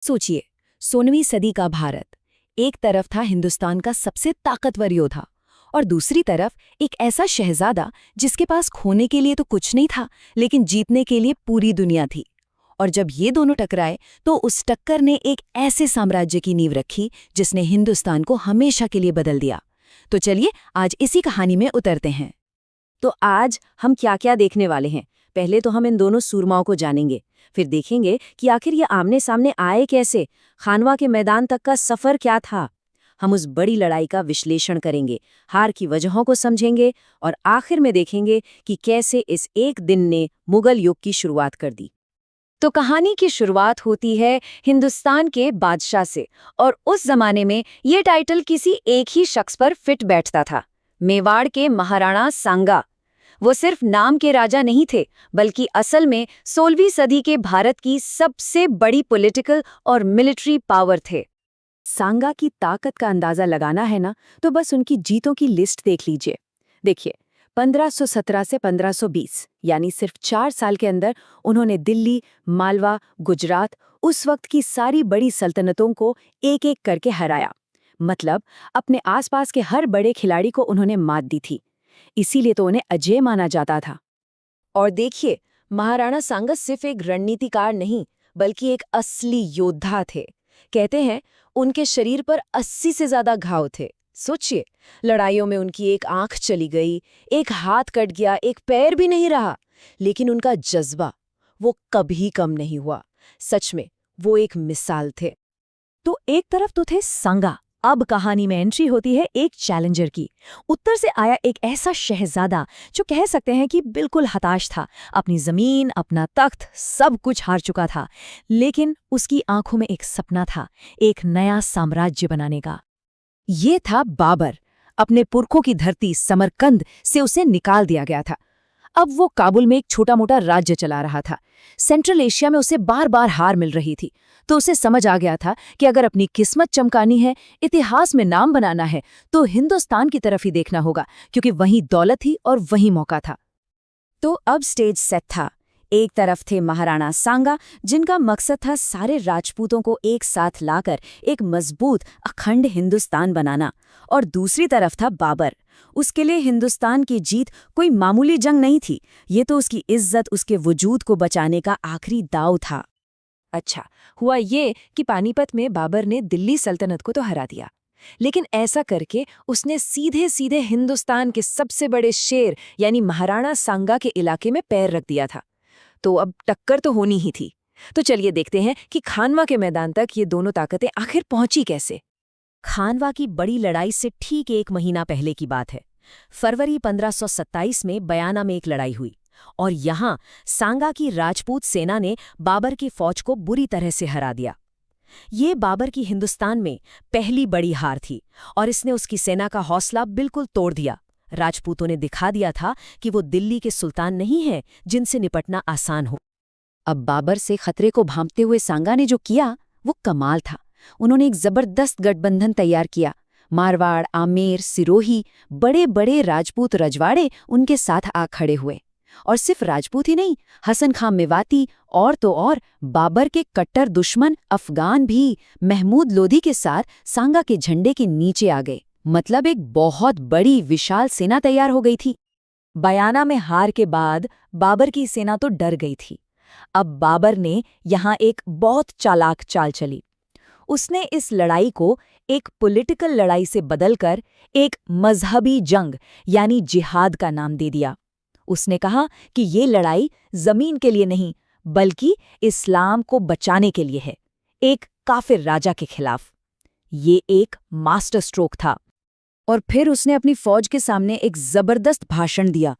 सोचिए, 16वीं सदी का भारत। एक तरफ था हिंदुस्तान का सबसे ताकतवर योद्धा और दूसरी तरफ एक ऐसा शहजादा जिसके पास खोने के लिए तो कुछ नहीं था, लेकिन जीतने के लिए पूरी दुनिया थी। और जब ये दोनों टकराए तो उस टक्कर ने एक ऐसे साम्राज्य की नींव रखी जिसने हिंदुस्तान को हमेशा के लिए बदल दिया। तो चलिए आज इसी कहानी में उतरते हैं। तो आज हम क्या क्या देखने वाले हैं। पहले तो हम इन दोनों सूरमाओं को जानेंगे, फिर देखेंगे कि आखिर ये आमने सामने आए कैसे, खानवा के मैदान तक का सफर क्या था। हम उस बड़ी लड़ाई का विश्लेषण करेंगे, हार की वजहों को समझेंगे और आखिर में देखेंगे कि कैसे इस एक दिन ने मुगल युग की शुरुआत कर दी। तो कहानी की शुरुआत होती है हिंदुस्तान के बादशाह से, और उस जमाने में ये टाइटल किसी एक ही शख्स पर फिट बैठता था, मेवाड़ के महाराणा सांगा। वो सिर्फ नाम के राजा नहीं थे, बल्कि असल में 16वीं सदी के भारत की सबसे बड़ी पॉलिटिकल और मिलिट्री पावर थे। सांगा की ताकत का अंदाजा लगाना है ना, तो बस उनकी जीतों की लिस्ट देख लीजिए। देखिए, 1517 से 1520 यानी सिर्फ 4 साल के अंदर उन्होंने दिल्ली, मालवा, गुजरात, उस वक्त की सारी बड़ी सल्तनतों को एक एक करके हराया। मतलब अपने आसपास के हर बड़े खिलाड़ी को उन्होंने मात दी थी। इसीलिए तो उन्हें अजेय माना जाता था। और देखिए, महाराणा सांगा सिर्फ एक रणनीतिकार नहीं, बल्कि एक असली योद्धा थे। कहते हैं उनके शरीर पर 80 से ज्यादा घाव थे। सोचिए, लड़ाइयों में उनकी एक आंख चली गई, एक हाथ कट गया, एक पैर भी नहीं रहा, लेकिन उनका जज्बा वो कभी कम नहीं हुआ। सच में वो एक मिसाल थे। तो एक तरफ तो थे सांगा, अब कहानी में एंट्री होती है एक चैलेंजर की। उत्तर से आया एक ऐसा शहजादा जो कह सकते हैं कि बिल्कुल हताश था, अपनी जमीन, अपना तख्त, सब कुछ हार चुका था। लेकिन उसकी आंखों में एक सपना था, एक नया साम्राज्य बनाने का। ये था बाबर। अपने पुरखों की धरती समरकंद से उसे निकाल दिया गया था। अब वो काबुल में एक छोटा मोटा राज्य चला रहा था। सेंट्रल एशिया में उसे बार बार हार मिल रही थी, तो उसे समझ आ गया था कि अगर अपनी किस्मत चमकानी है, इतिहास में नाम बनाना है, तो हिंदुस्तान की तरफ ही देखना होगा, क्योंकि वहीं दौलत थी और वहीं मौका था। तो अब स्टेज सेट था। एक तरफ थे महाराणा सांगा, जिनका मकसद था सारे राजपूतों को एक साथ लाकर एक मजबूत अखंड हिंदुस्तान बनाना, और दूसरी तरफ था बाबर। उसके लिए हिंदुस्तान की जीत कोई मामूली जंग नहीं थी, ये तो उसकी इज्जत, उसके वजूद को बचाने का आखिरी दांव था। अच्छा, हुआ ये कि पानीपत में बाबर ने दिल्ली सल्तनत को तो हरा दिया, लेकिन ऐसा करके उसने सीधे सीधे हिंदुस्तान के सबसे बड़े शेर यानी महाराणा सांगा के इलाके में पैर रख दिया था। तो अब टक्कर तो होनी ही थी। तो चलिए देखते हैं कि खानवा के मैदान तक ये दोनों ताकतें आखिर पहुंची कैसे। खानवा की बड़ी लड़ाई से ठीक 1 महीना पहले की बात है। फरवरी 1527 में बयाना में एक लड़ाई हुई, और यहाँ सांगा की राजपूत सेना ने बाबर की फौज को बुरी तरह से हरा दिया। ये बाबर की हिंदुस्तान में पहली बड़ी हार थी, और इसने उसकी सेना का हौसला बिल्कुल तोड़ दिया। राजपूतों ने दिखा दिया था कि वो दिल्ली के सुल्तान नहीं हैं, जिनसे निपटना आसान हो। अब बाबर से खतरे को भांपते हुए सांगा ने जो किया वो कमाल था। उन्होंने एक जबरदस्त गठबंधन तैयार किया। मारवाड़, आमेर, सिरोही, बड़े बड़े राजपूत रजवाड़े उनके साथ आ खड़े हुए। और सिर्फ राजपूत ही नहीं, हसन खां मेवाती और तो और बाबर के कट्टर दुश्मन अफगान भी महमूद लोधी के साथ सांगा के झंडे के नीचे आ गए। मतलब एक बहुत बड़ी विशाल सेना तैयार हो गई थी। बयाना में हार के बाद बाबर की सेना तो डर गई थी। अब बाबर ने यहाँ एक बहुत चालाक चाल चली। उसने इस लड़ाई को एक पॉलिटिकल लड़ाई से बदलकर एक मजहबी जंग यानी जिहाद का नाम दे दिया। उसने कहा कि ये लड़ाई जमीन के लिए नहीं, बल्कि इस्लाम को बचाने के लिए है, एक काफिर राजा के खिलाफ। ये एक मास्टर स्ट्रोक था। और फिर उसने अपनी फौज के सामने एक जबरदस्त भाषण दिया।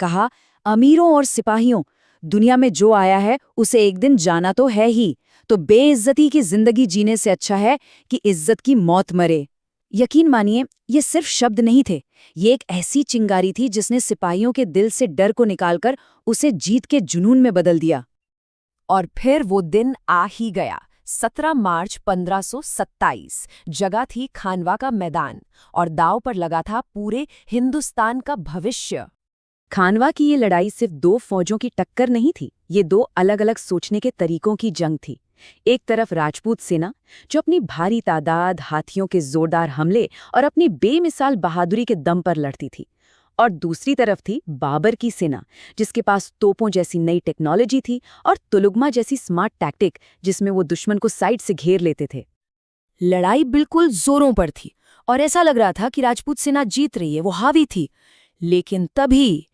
कहा, अमीरों और सिपाहियों, दुनिया में जो आया है उसे एक दिन जाना तो है ही, तो बेइज्जती की जिंदगी जीने से अच्छा है कि इज्जत की मौत मरे। यकीन मानिए, ये सिर्फ शब्द नहीं थे, ये एक ऐसी चिंगारी थी जिसने सिपाहियों के दिल से डर को निकालकर उसे जीत के जुनून में बदल दिया। और फिर वो दिन आ ही गया। 17 मार्च 1527। जगह थी खानवा का मैदान, और दांव पर लगा था पूरे हिंदुस्तान का भविष्य। खानवा की ये लड़ाई सिर्फ 2 फौजों की टक्कर नहीं थी, ये 2 अलग अलग सोचने के तरीकों की जंग थी। एक तरफ राजपूत सेना जो अपनी भारी तादाद, हाथियों के जोरदार हमले और अपनी बेमिसाल बहादुरी के दम पर लड़ती थी, और दूसरी तरफ थी बाबर की सेना जिसके पास तोपों जैसी नई टेक्नोलॉजी थी और तुलुगमा जैसी स्मार्ट टैक्टिक जिसमें वो दुश्मन को साइड से घेर लेते थे। लड़ाई बिल्कुल जोरों पर थी और ऐसा लग रहा था कि राजपूत सेना जीत रही है, वो हावी थी। लेकिन तभी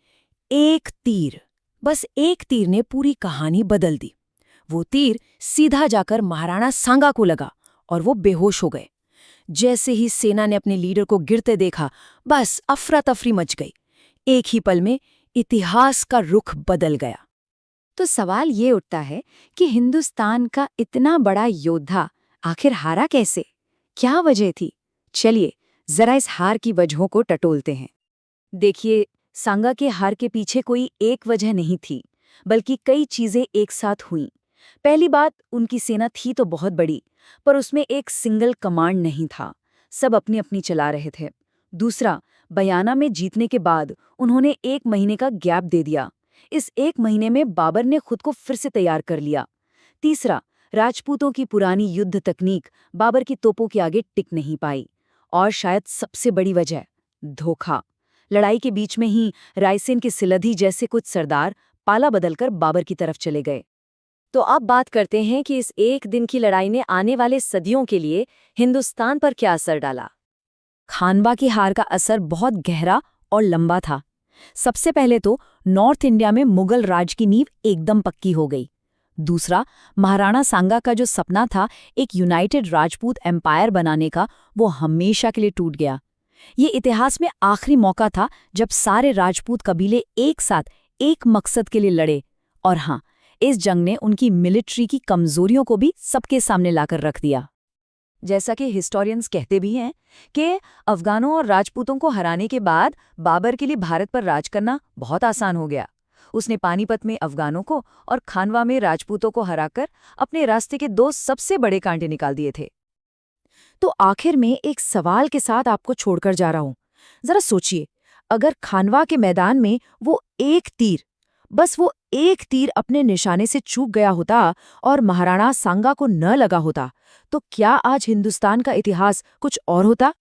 एक तीर, बस एक तीर ने पूरी कहानी बदल दी। वो तीर सीधा जाकर महाराणा सांगा को लगा और वो बेहोश हो गए। जैसे ही सेना ने अपने लीडर को गिरते देखा, बस अफरा तफरी मच गई। एक ही पल में इतिहास का रुख बदल गया। तो सवाल ये उठता है कि हिंदुस्तान का इतना बड़ा योद्धा आखिर हारा कैसे? क्या वजह थी? चलिए जरा इस हार की वजहों को टटोलते हैं। देखिए, सांगा के हार के पीछे कोई एक वजह नहीं थी, बल्कि कई चीजें एक साथ हुईं। पहली बात, उनकी सेना थी तो बहुत बड़ी, पर उसमें एक सिंगल कमांड नहीं था, सब अपनी अपनी चला रहे थे। दूसरा, बयाना में जीतने के बाद उन्होंने 1 महीने का गैप दे दिया। इस 1 महीने में बाबर ने खुद को फिर से तैयार कर लिया। तीसरा, राजपूतों की पुरानी युद्ध तकनीक बाबर की तोपों के आगे टिक नहीं पाई। और शायद सबसे बड़ी वजह, धोखा। लड़ाई के बीच में ही रायसेन के सिलधी जैसे कुछ सरदार पाला बदलकर बाबर की तरफ चले गए। तो अब बात करते हैं कि इस एक दिन की लड़ाई ने आने वाले सदियों के लिए हिंदुस्तान पर क्या असर डाला। खानवा की हार का असर बहुत गहरा और लंबा था। सबसे पहले तो नॉर्थ इंडिया में मुगल राज की नींव एकदम पक्की हो गई। दूसरा, महाराणा सांगा का जो सपना था एक यूनाइटेड राजपूत एम्पायर बनाने का, वो हमेशा के लिए टूट गया। ये इतिहास में आखिरी मौका था जब सारे राजपूत कबीले एक साथ एक मकसद के लिए लड़े। और हाँ, इस जंग ने उनकी मिलिट्री की कमजोरियों को भी सबके सामने लाकर रख दिया। जैसा कि हिस्टोरियंस कहते भी हैं कि अफगानों और राजपूतों को हराने के बाद बाबर के लिए भारत पर राज करना बहुत आसान हो गया। उसने पानीपत में अफगानों को और खानवा में राजपूतों को हराकर अपने रास्ते के 2 सबसे बड़े कांटे निकाल दिए थे। तो आखिर में एक सवाल के साथ आपको छोड़कर जा रहा हूं। जरा सोचिए, अगर खानवा के मैदान में वो एक तीर, बस वो एक तीर अपने निशाने से चूक गया होता और महाराणा सांगा को न लगा होता, तो क्या आज हिंदुस्तान का इतिहास कुछ और होता?